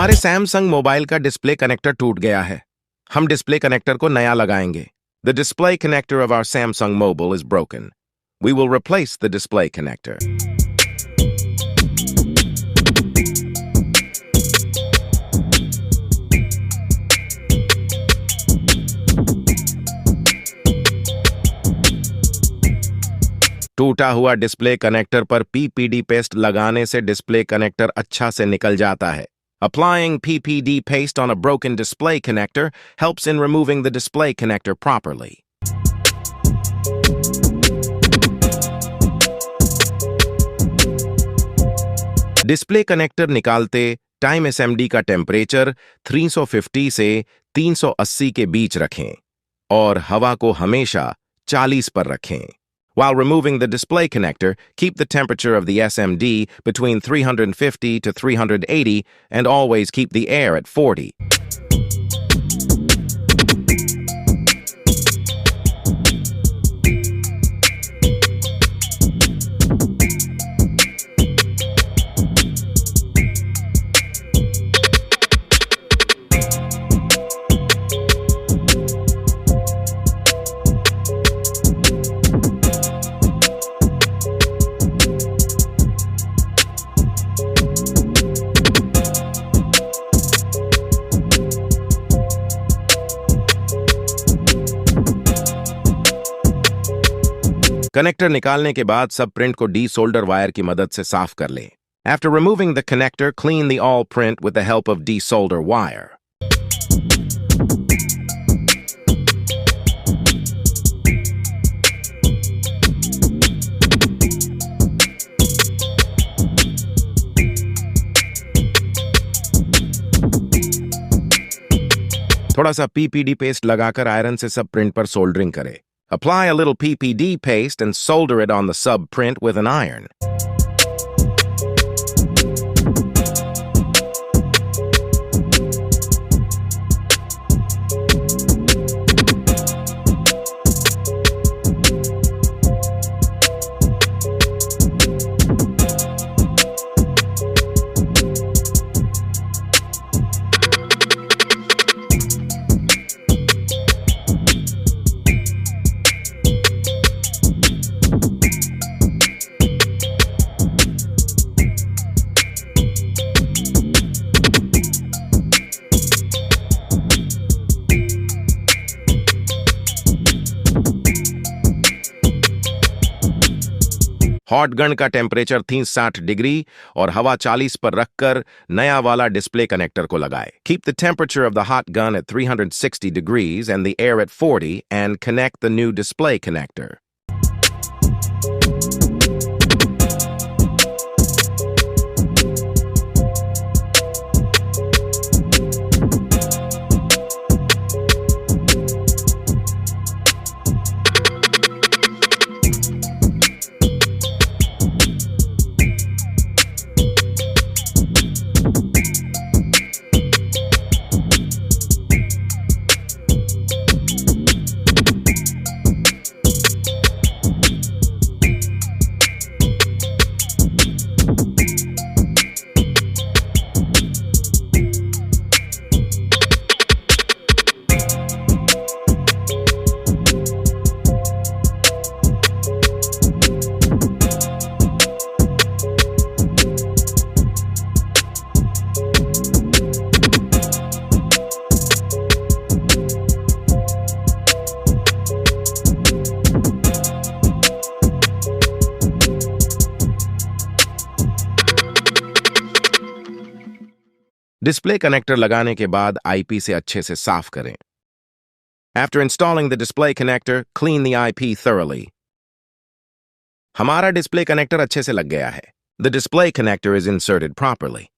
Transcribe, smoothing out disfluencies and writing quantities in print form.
हमारे Samsung mobile का display connector टूट गया है। हम डिस्प्ले कनेक्टर को नया लगाएंगे। The display connector of our Samsung mobile is broken. We will replace the display connector. टूटा हुआ डिस्प्ले कनेक्टर पर पीपीडी पेस्ट लगाने से डिस्प्ले कनेक्टर अच्छा से निकल जाता है। Applying PPD paste on a broken display connector helps in removing the display connector properly. Display connector निकालते टाइम एसएमडी का टेम्परेचर 350 से 380 के बीच रखें और हवा को हमेशा 40 पर रखें। While removing the display connector, keep the temperature of the SMD between 350 to 380 and always keep the air at 40. Connector निकालने के बाद सब प्रिंट को डी-सोल्डर वायर की मदद से साफ कर लें। After removing the connector, clean the all print with the help of de-solder wire. थोड़ा सा पीपीडी पेस्ट लगाकर आयरन से सब प्रिंट पर सोल्डरिंग करें। Apply a little PPD paste and solder it on the sub print with an iron. Hot gun का temperature 60 degree और हवा 40 पर रखकर नया वाला डिस्प्ले कनेक्टर को लगाए। Keep the temperature of the hot gun at 360 degrees and the air at 40 and connect the new display connector. Display connector लगाने के बाद आईपी से अच्छे से साफ करें। After installing the display connector, clean the IP thoroughly. हमारा display connector अच्छे से लग गया है। The display connector is inserted properly.